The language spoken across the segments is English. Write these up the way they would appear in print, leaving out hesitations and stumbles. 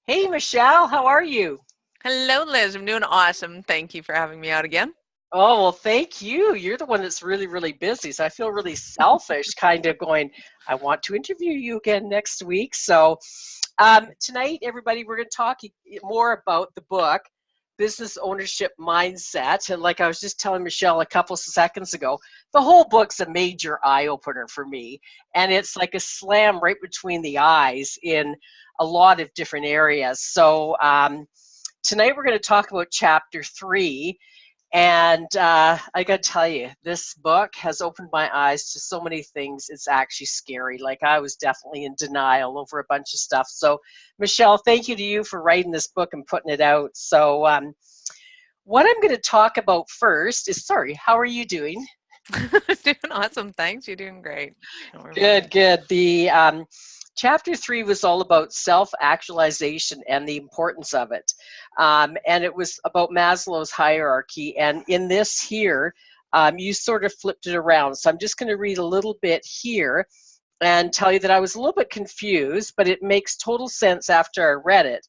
Hey, Michelle, how are you? Hello, Liz. I'm doing awesome. Thank you for having me out again. Oh, well, thank you. You're the one that's really, really busy. So I feel really selfish kind of going, I want to interview you again next week. Tonight, everybody, we're going to talk more about the book, Business Ownership Mindset. And like I was just telling Michelle a couple seconds ago, the whole book's a major eye opener for me. And it's like a slam right between the eyes in a lot of different areas. Tonight, we're going to talk about chapter 3. And I got to tell you, this book has opened my eyes to so many things. It's actually scary. Like, I was definitely in denial over a bunch of stuff. So, Michelle, thank you to you for writing this book and putting it out. What I'm going to talk about first is, sorry, how are you doing? Doing awesome. Thanks. You're doing great. Don't worry about Good, it. good. The chapter 3 was all about self-actualization and the importance of it, and it was about Maslow's hierarchy. And in this here, you sort of flipped it around. So I'm just going to read a little bit here and tell you that I was a little bit confused, but it makes total sense after I read it.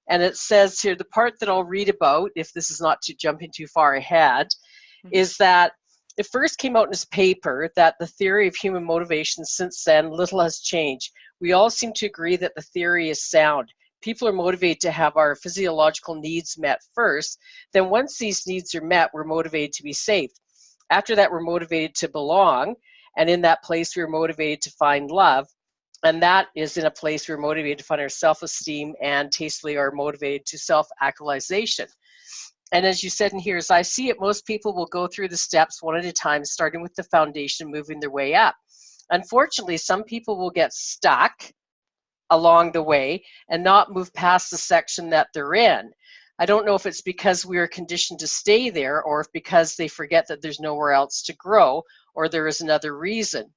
And it says here, the part that I'll read about, if this is not too jumping too far ahead, Mhm. is that it first came out in his paper that the theory of human motivation, since then, little has changed. We all seem to agree that the theory is sound. People are motivated to have our physiological needs met first. Then, once these needs are met, we're motivated to be safe. After that, we're motivated to belong. And in that place, we're motivated to find love. And that is in a place we're motivated to find our self esteem and tastefully are motivated to self actualization. And as you said in here, as I see it, most people will go through the steps one at a time, starting with the foundation, moving their way up. Unfortunately, some people will get stuck along the way and not move past the section that they're in. I don't know if it's because we are conditioned to stay there or if because they forget that there's nowhere else to grow or there is another reason.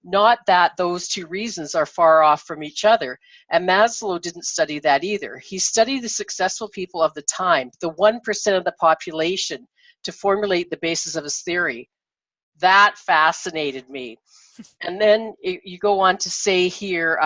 Not that those two reasons are far off from each other. And Maslow didn't study that either. He studied the successful people of the time, the 1% of the population, to formulate the basis of his theory. That fascinated me. And then you go on to say here,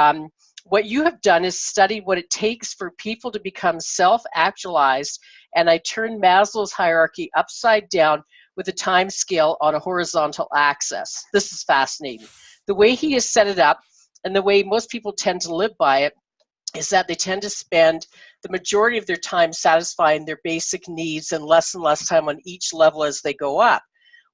what you have done is study what it takes for people to become self-actualized, and I turned Maslow's hierarchy upside down with a time scale on a horizontal axis. This is fascinating. The way he has set it up and the way most people tend to live by it is that they tend to spend the majority of their time satisfying their basic needs and less time on each level as they go up.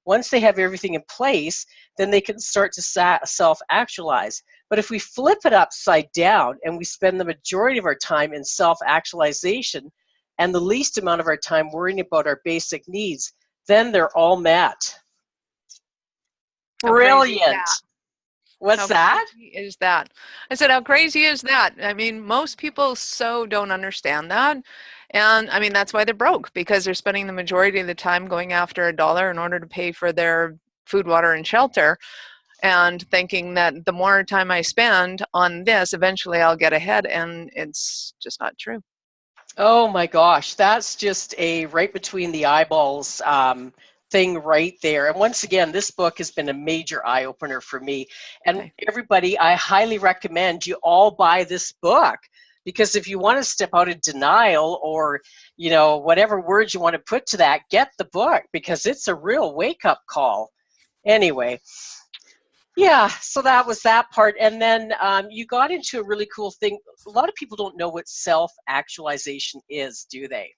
Once they have everything in place, then they can start to self-actualize. But if we flip it upside down and we spend the majority of our time in self-actualization and the least amount of our time worrying about our basic needs, then they're all met. How crazy is Brilliant. that? What's How that? crazy is that? I said, how crazy is that? I mean, most people so don't understand that. And I mean, that's why they're broke because they're spending the majority of the time going after a dollar in order to pay for their food, water, and shelter, and thinking that the more time I spend on this, eventually I'll get ahead. And it's just not true. Oh my gosh, that's just a right between the eyeballs thing right there. And once again, this book has been a major eye opener for me. And Okay. everybody, I highly recommend you all buy this book because if you want to step out of denial or, whatever words you want to put to that, get the book because it's a real wake up call. Anyway, yeah, so that was that part. And then you got into a really cool thing. A lot of people don't know what self actualization is, do they?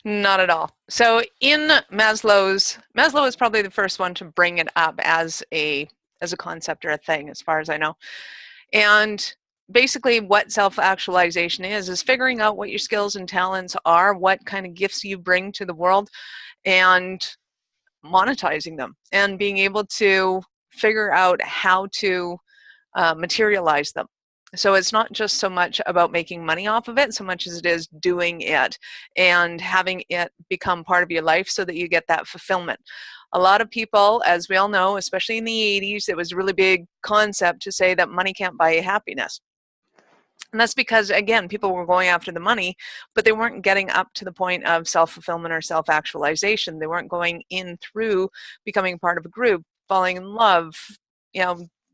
Not at all. So in Maslow is probably the first one to bring it up as a concept or a thing, as far as I know. And basically, what self actualization is figuring out what your skills and talents are, what kind of gifts you bring to the world, and monetizing them, and being able to figure out how to materialize them. So it's not just so much about making money off of it, so much as it is doing it and having it become part of your life so that you get that fulfillment. A lot of people, as we all know, especially in the 80s, it was a really big concept to say that money can't buy you happiness. And that's because, again, people were going after the money, but they weren't getting up to the point of self-fulfillment or self-actualization. They weren't going in through becoming part of a group, falling in love,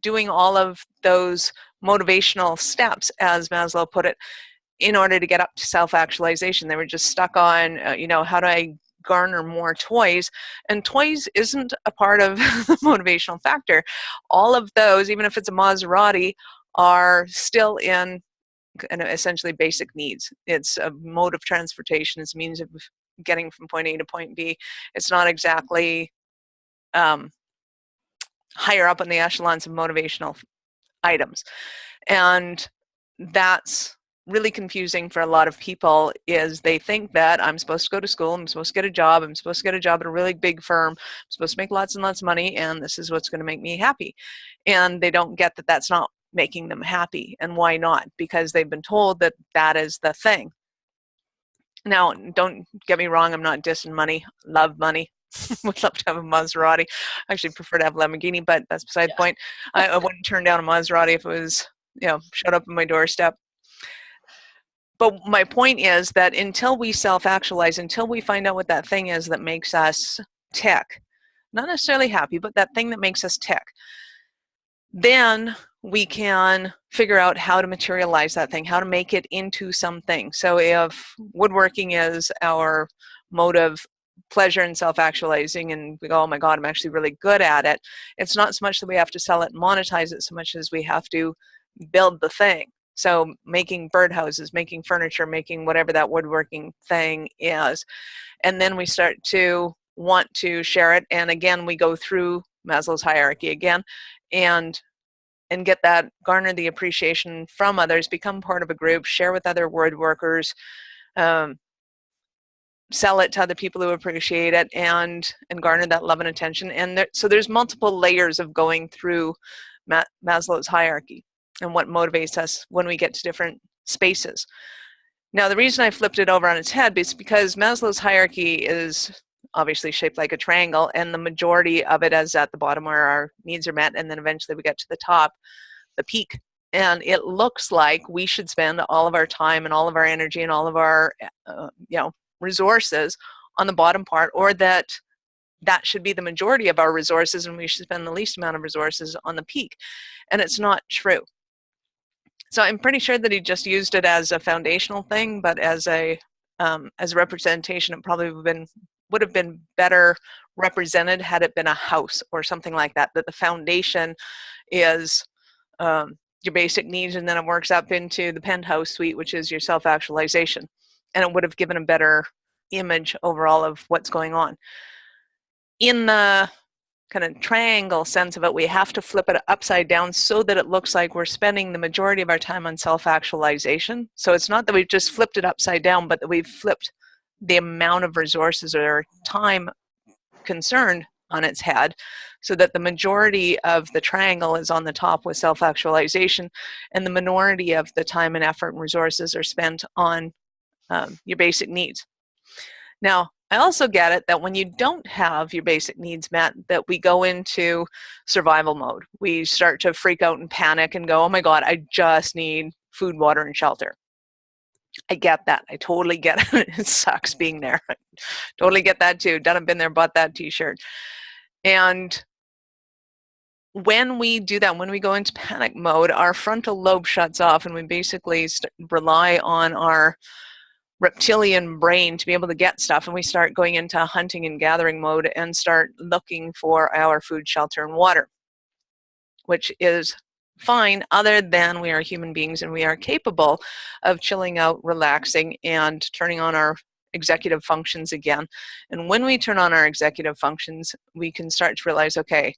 doing all of those motivational steps, as Maslow put it, in order to get up to self-actualization. They were just stuck on, how do I garner more toys? And toys isn't a part of the motivational factor. All of those, even if it's a Maserati, are still in essentially basic needs. It's a mode of transportation. It's a means of getting from point A to point B. It's not exactly higher up on the echelons of motivational items. And that's really confusing for a lot of people, is they think that I'm supposed to go to school, I'm supposed to get a job, I'm supposed to get a job at a really big firm, I'm supposed to make lots and lots of money, and this is what's going to make me happy. And they don't get that that's not making them happy. And why not? Because they've been told that that is the thing. Now, don't get me wrong, I'm not dissing money. Love money. Would love to have a Maserati. I actually prefer to have a Lamborghini, but that's beside the point. I wouldn't turn down a Maserati if it was, showed up on my doorstep. But my point is that until we self-actualize, until we find out what that thing is that makes us tick, not necessarily happy, but that thing that makes us tick, then we can figure out how to materialize that thing, how to make it into something. So if woodworking is our mode of pleasure and self-actualizing, and we go, oh my God, I'm actually really good at it, it's not so much that we have to sell it and monetize it so much as we have to build the thing. So making birdhouses, making furniture, making whatever that woodworking thing is. And then we start to want to share it. And again, we go through Maslow's hierarchy again and get that, garner the appreciation from others, become part of a group, share with other woodworkers, sell it to other people who appreciate it, and garner that love and attention. And so there's multiple layers of going through Maslow's hierarchy and what motivates us when we get to different spaces. Now, the reason I flipped it over on its head is because Maslow's hierarchy is obviously shaped like a triangle, and the majority of it is at the bottom where our needs are met, and then eventually we get to the top, the peak. And it looks like we should spend all of our time and all of our energy and all of our resources on the bottom part, or that should be the majority of our resources, and we should spend the least amount of resources on the peak. And it's not true. So I'm pretty sure that he just used it as a foundational thing, but as a representation, it probably would have been better represented had it been a house or something like that, that the foundation is your basic needs, and then it works up into the penthouse suite, which is your self-actualization. And it would have given a better image overall of what's going on. In the kind of triangle sense of it, we have to flip it upside down so that it looks like we're spending the majority of our time on self-actualization. So it's not that we've just flipped it upside down, but that we've flipped the amount of resources or time concerned on its head, so that the majority of the triangle is on the top with self-actualization, and the minority of the time and effort and resources are spent on your basic needs. Now, I also get it that when you don't have your basic needs met, that we go into survival mode. We start to freak out and panic and go, oh my God, I just need food, water, and shelter. I get that. I totally get it. It sucks being there. I totally get that too. Done, been there, bought that t-shirt. And when we do that, when we go into panic mode, our frontal lobe shuts off, and we basically rely on our reptilian brain to be able to get stuff, and we start going into hunting and gathering mode and start looking for our food, shelter, and water, which is fine, other than we are human beings and we are capable of chilling out, relaxing, and turning on our executive functions again. And when we turn on our executive functions, we can start to realize, okay,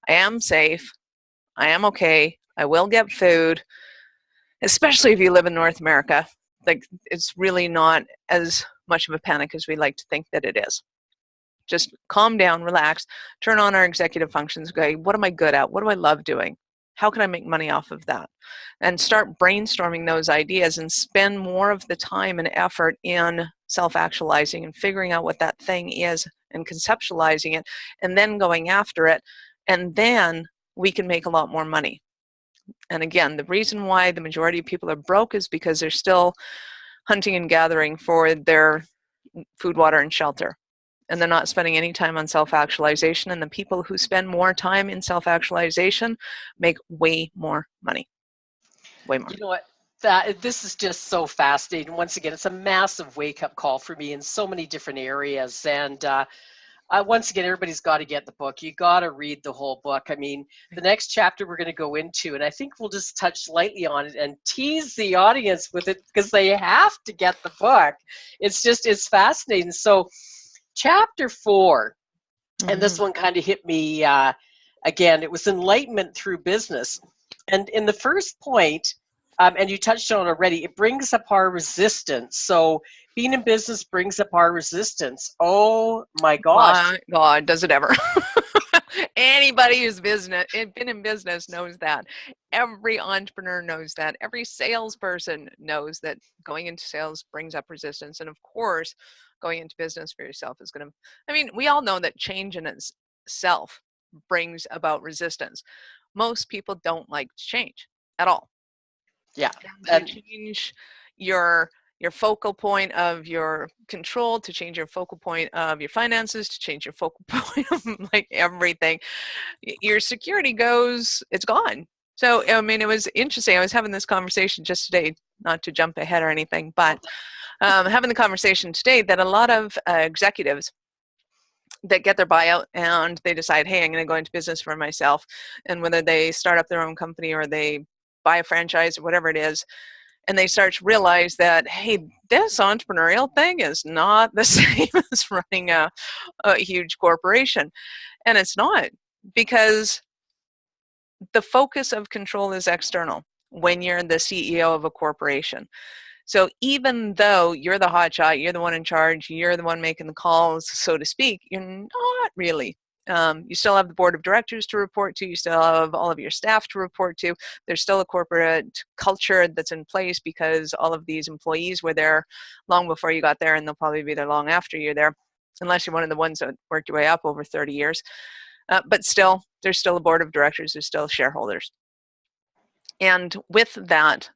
I am safe, I am okay, I will get food, especially if you live in North America. Like, it's really not as much of a panic as we like to think that it is. Just calm down, relax, turn on our executive functions. Okay, what am I good at? What do I love doing? How can I make money off of that? And start brainstorming those ideas and spend more of the time and effort in self-actualizing and figuring out what that thing is and conceptualizing it, and then going after it. And then we can make a lot more money. And again, the reason why the majority of people are broke is because they're still hunting and gathering for their food, water, and shelter. And they're not spending any time on self-actualization. And the people who spend more time in self-actualization make way more money. Way more. You know what? This is just so fascinating. Once again, it's a massive wake-up call for me in so many different areas. And once again, everybody's got to get the book. You got to read the whole book. I mean, the next chapter we're going to go into, and I think we'll just touch lightly on it and tease the audience with it because they have to get the book. It's fascinating. So chapter 4, and this one kind of hit me again, it was enlightenment through business. And in the first point, and you touched on it already, it brings up our resistance. So being in business brings up our resistance. Oh my gosh. My God, does it ever? Anybody who's been in business knows that. Every entrepreneur knows that. Every salesperson knows that going into sales brings up resistance. And of course, going into business for yourself is going to, I mean, we all know that change in itself brings about resistance. Most people don't like to change at all. Yeah. To change your focal point of your control, to change your focal point of your finances, to change your focal point of like everything, your security it's gone. So, I mean, it was interesting. I was having this conversation just today, not to jump ahead or anything, but having the conversation today that a lot of executives that get their buyout and they decide, hey, I'm going to go into business for myself. And whether they start up their own company or they buy a franchise or whatever it is, and they start to realize that, hey, this entrepreneurial thing is not the same as running a huge corporation. And it's not, because the focus of control is external when you're the CEO of a corporation. So even though you're the hotshot, you're the one in charge, you're the one making the calls, so to speak, you're not really. You still have the board of directors to report to. You still have all of your staff to report to. There's still a corporate culture that's in place because all of these employees were there long before you got there, and they'll probably be there long after you're there, unless you're one of the ones that worked your way up over 30 years. But still, there's still a board of directors. There's still shareholders. And with that,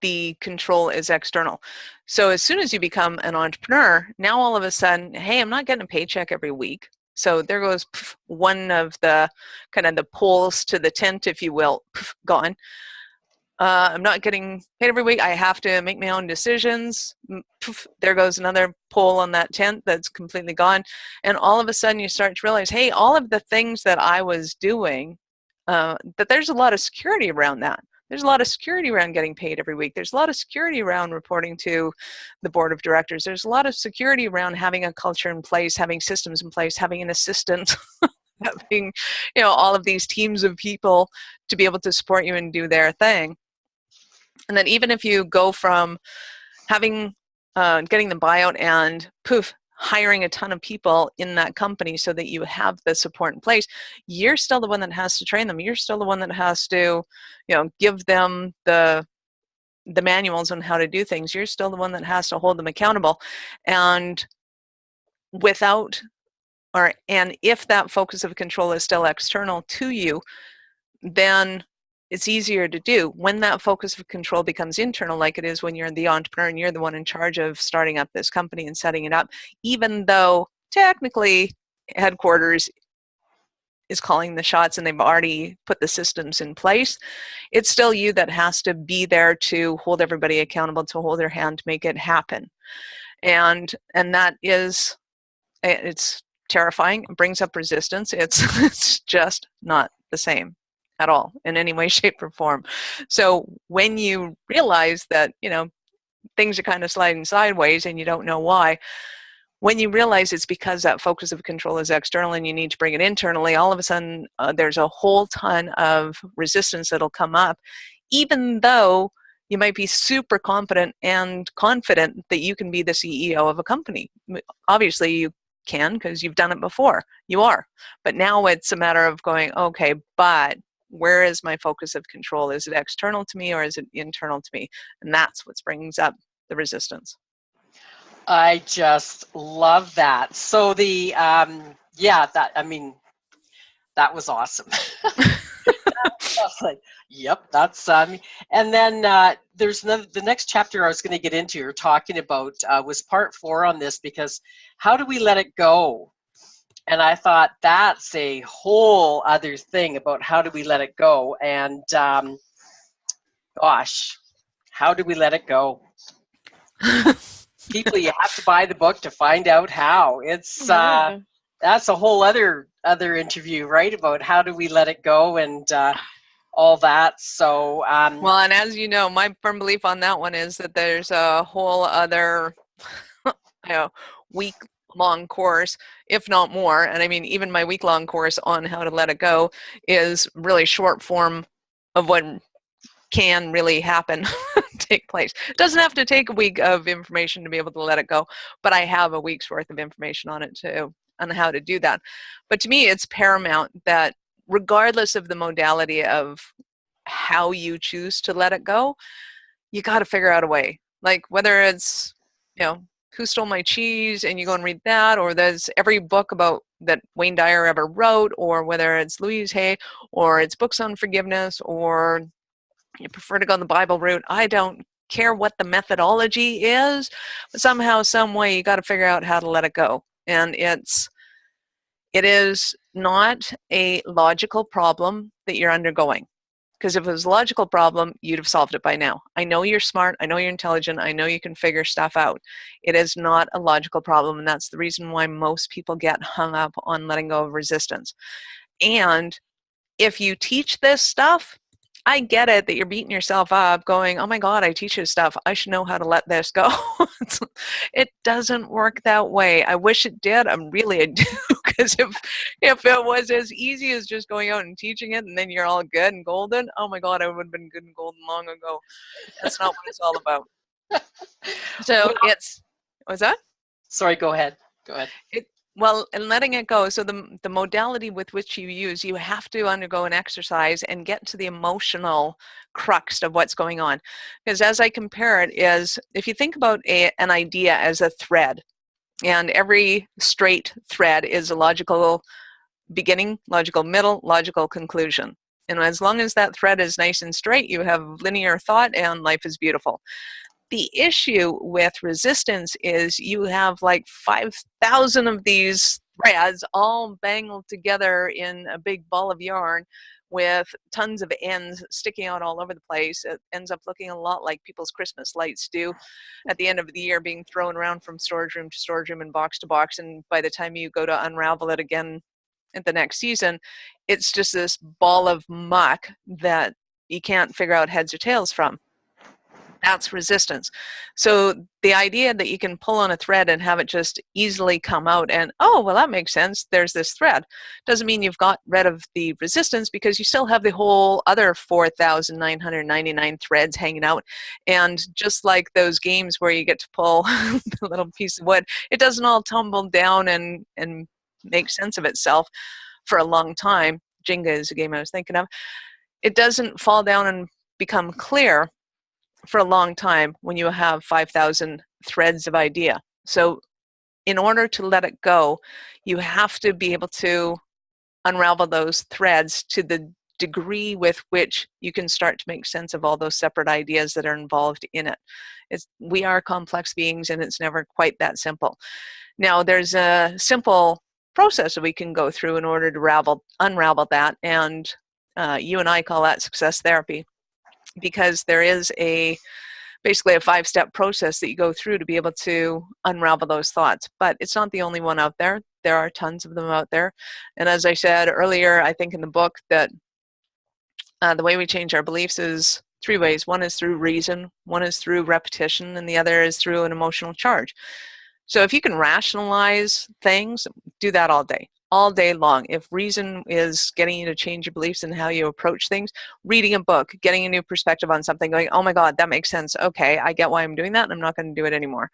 the control is external. So as soon as you become an entrepreneur, now all of a sudden, hey, I'm not getting a paycheck every week. So there goes one of the kind of the poles to the tent, if you will, gone. I'm not getting paid every week. I have to make my own decisions. There goes another pole on that tent that's completely gone. And all of a sudden you start to realize, hey, all of the things that I was doing, that there's a lot of security around that. There's a lot of security around getting paid every week. There's a lot of security around reporting to the board of directors. There's a lot of security around having a culture in place, having systems in place, having an assistant, having, all of these teams of people to be able to support you and do their thing. And then even if you go from having, getting the buyout and hiring a ton of people in that company so that you have the support in place, you're still the one that has to train them. You're still the one that has to, give them the manuals on how to do things. You're still the one that has to hold them accountable. And if that focus of control is still external to you, then it's easier to do. When that focus of control becomes internal, like it is when you're the entrepreneur and you're the one in charge of starting up this company and setting it up, even though technically headquarters is calling the shots and they've already put the systems in place, it's still you that has to be there to hold everybody accountable, to hold their hand, to make it happen. And that is, it's terrifying. It brings up resistance. It's just not the same at all in any way, shape, or form. So when you realize that, things are kind of sliding sideways and you don't know why, when you realize it's because that focus of control is external and you need to bring it internally, all of a sudden there's a whole ton of resistance that'll come up, even though you might be super competent and confident that you can be the CEO of a company. Obviously you can, because you've done it before. You are. But now it's a matter of going, okay, but where is my focus of control? Is it external to me or is it internal to me? And that's what brings up the resistance. I just love that. So that was awesome. I was like, yep, that's and then there's the next chapter I was going to get into. You're talking about was part 4 on this, because how do we let it go? And I thought that's a whole other thing about how do we let it go. And gosh, How do we let it go? People, you have to buy the book to find out how. It's that's a whole other interview, right? About how do we let it go and all that. So well, and as you know, my firm belief on that one is that there's a whole other week-long course, if not more. And I mean, even my week-long course on how to let it go is really short form of what can really happen, take place. It doesn't have to take a week of information to be able to let it go, but I have a week's worth of information on it too, on how to do that. But to me, it's paramount that regardless of the modality of how you choose to let it go, you got to figure out a way. Like whether it's, Who Stole My Cheese, and you go and read that, or there's every book about that Wayne Dyer ever wrote, or whether it's Louise Hay, or it's books on forgiveness, or you prefer to go the Bible route. I don't care what the methodology is, but somehow, some way, you got to figure out how to let it go. And it is not a logical problem that you're undergoing. Because if it was a logical problem, you'd have solved it by now. I know you're smart. I know you're intelligent. I know you can figure stuff out. It is not a logical problem, and that's the reason why most people get hung up on letting go of resistance. And if you teach this stuff, I get it that you're beating yourself up going, oh my God, I teach this stuff. I should know how to let this go. It doesn't work that way. I wish it did. I do. Because if it was as easy as just going out and teaching it and then you're all good and golden, oh my God, I would have been good and golden long ago. That's not what it's all about. So what's that? Sorry, go ahead. Well, and letting it go, so the modality with which you use, you have to undergo an exercise and get to the emotional crux of what's going on. Because as I compare it is, if you think about an idea as a thread, and every straight thread is a logical beginning, logical middle, logical conclusion. And as long as that thread is nice and straight, you have linear thought and life is beautiful. The issue with resistance is you have like 5,000 of these threads all bangled together in a big ball of yarn with tons of ends sticking out all over the place. It ends up looking a lot like people's Christmas lights do at the end of the year, being thrown around from storage room to storage room and box to box. And by the time you go to unravel it again at the next season, it's just this ball of muck that you can't figure out heads or tails from. That's resistance. So the idea that you can pull on a thread and have it just easily come out and, oh, well, that makes sense. There's this thread. Doesn't mean you've got rid of the resistance, because you still have the whole other 4,999 threads hanging out. And just like those games where you get to pull the little piece of wood, it doesn't all tumble down and make sense of itself for a long time. Jenga is a game I was thinking of. It doesn't fall down and become clear for a long time when you have 5,000 threads of idea. So in order to let it go, you have to be able to unravel those threads to the degree with which you can start to make sense of all those separate ideas that are involved in it. We are complex beings, and it's never quite that simple. Now, there's a simple process that we can go through in order to unravel that, and you and I call that success therapy. Because there is basically a 5-step process that you go through to be able to unravel those thoughts. But it's not the only one out there. There are tons of them out there. And as I said earlier, I think in the book that the way we change our beliefs is 3 ways. One is through reason, one is through repetition, and the other is through an emotional charge. So if you can rationalize things, do that all day long. If reason is getting you to change your beliefs and how you approach things, reading a book, getting a new perspective on something, going, oh my God, that makes sense. Okay, I get why I'm doing that, and I'm not going to do it anymore.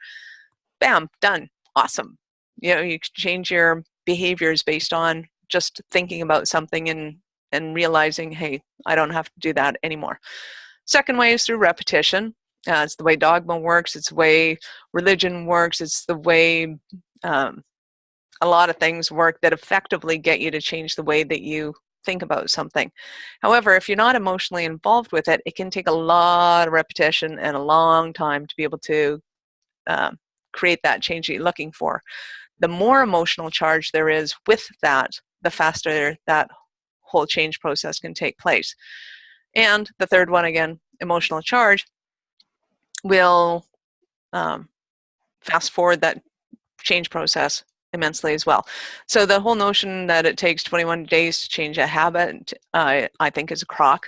Bam, done. Awesome. You can change your behaviors based on just thinking about something and realizing, hey, I don't have to do that anymore. Second way is through repetition. It's the way dogma works. It's the way religion works. It's the way a lot of things work that effectively get you to change the way that you think about something. However, if you're not emotionally involved with it, it can take a lot of repetition and a long time to be able to create that change that you're looking for. The more emotional charge there is with that, the faster that whole change process can take place. And the third one, again, emotional charge. will fast forward that change process immensely as well. So the whole notion that it takes 21 days to change a habit, I think is a crock.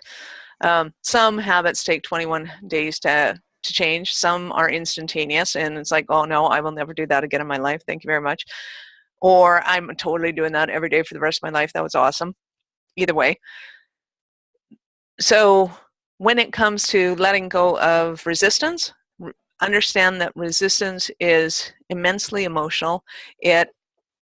Some habits take 21 days to change. Some are instantaneous, and it's like, oh no, I will never do that again in my life. Thank you very much. Or I'm totally doing that every day for the rest of my life. That was awesome. Either way. So when it comes to letting go of resistance, understand that resistance is immensely emotional. It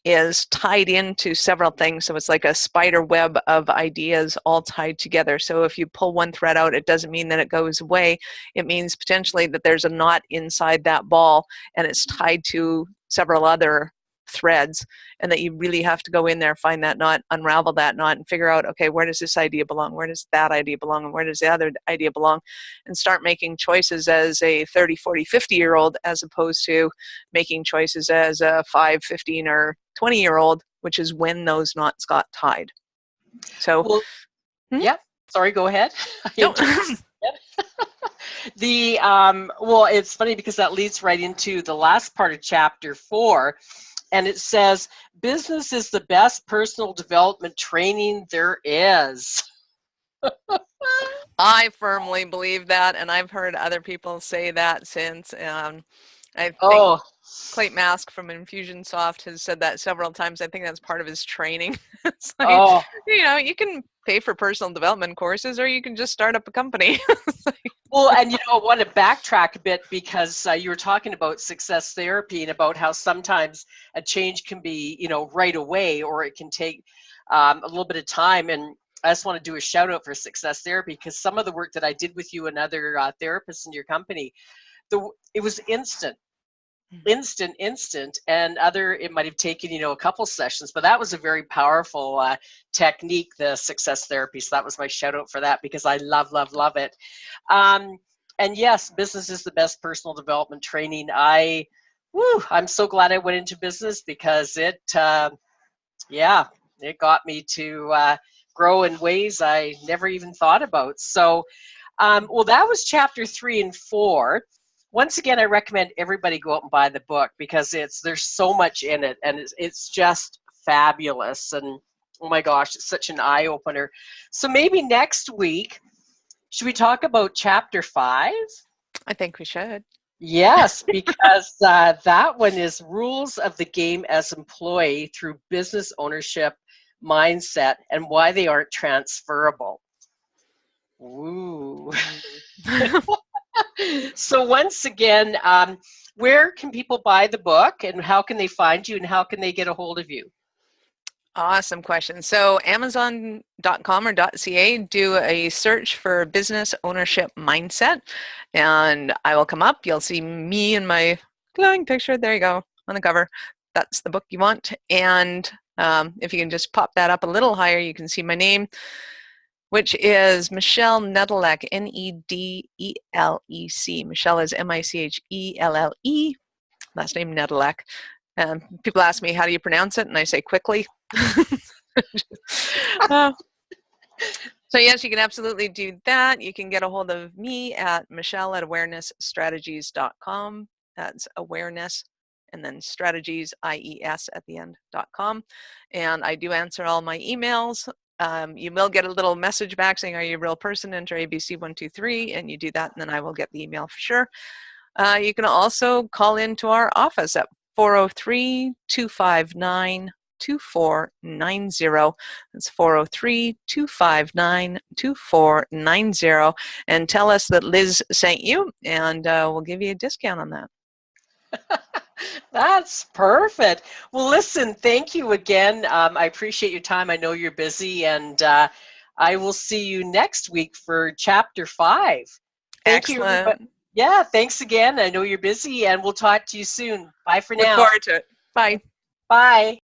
is tied into several things. So it's like a spider web of ideas all tied together. So if you pull one thread out, it doesn't mean that it goes away. It means potentially that there's a knot inside that ball and it's tied to several other threads, and that you really have to go in there, find that knot, unravel that knot, and figure out, okay, where does this idea belong? Where does that idea belong? And where does the other idea belong? And start making choices as a 30, 40, 50-year-old, as opposed to making choices as a 5, 15, or 20-year-old, which is when those knots got tied. So, well, yeah, sorry, go ahead. No. Well, it's funny because that leads right into the last part of chapter 4. And it says, business is the best personal development training there is. I firmly believe that, and I've heard other people say that since. I think Clayton Mask from Infusionsoft has said that several times. I think that's part of his training. It's like, you can pay for personal development courses, or you can just start up a company. Well, and I want to backtrack a bit because you were talking about success therapy and about how sometimes a change can be, right away, or it can take a little bit of time. And I just want to do a shout out for success therapy, because some of the work that I did with you and other therapists in your company, it was instant, and it might have taken a couple sessions, but that was a very powerful technique, the success therapy. So that was my shout out for that, because I love it. And yes, business is the best personal development training. I'm so glad I went into business, because it got me to grow in ways I never even thought about. So well, that was chapter 3 and 4. Once again, I recommend everybody go out and buy the book, because there's so much in it, and it's just fabulous. And oh my gosh, it's such an eye opener. So maybe next week, should we talk about chapter 5? I think we should. Yes, because that one is rules of the game as employee through business ownership mindset and why they aren't transferable. Ooh. So once again, where can people buy the book, and how can they find you, and how can they get a hold of you? Awesome question. So Amazon.com or .ca, do a search for business ownership mindset, and I will come up. You'll see me and my glowing picture. There you go, on the cover. That's the book you want. And if you can just pop that up a little higher, you can see my name, which is Michelle Nedelec, Nedelec. Michelle is Michelle. Last name Nedelec. And people ask me, how do you pronounce it? And I say quickly. So yes, you can absolutely do that. You can get a hold of me at michelle@awarenessstrategies.com. That's awareness and then strategies, IES at the end.com. And I do answer all my emails. You will get a little message back saying, are you a real person? Enter ABC123, and you do that, and then I will get the email for sure. You can also call into our office at 403-259-2490. That's 403-259-2490, and tell us that Liz sent you, and we'll give you a discount on that. That's perfect. Well, listen, thank you again. I appreciate your time. I know you're busy, and I will see you next week for chapter 5. Thank you, everybody. Yeah, thanks again. I know you're busy, and we'll talk to you soon. Bye for now. Look forward to it. Bye. Bye.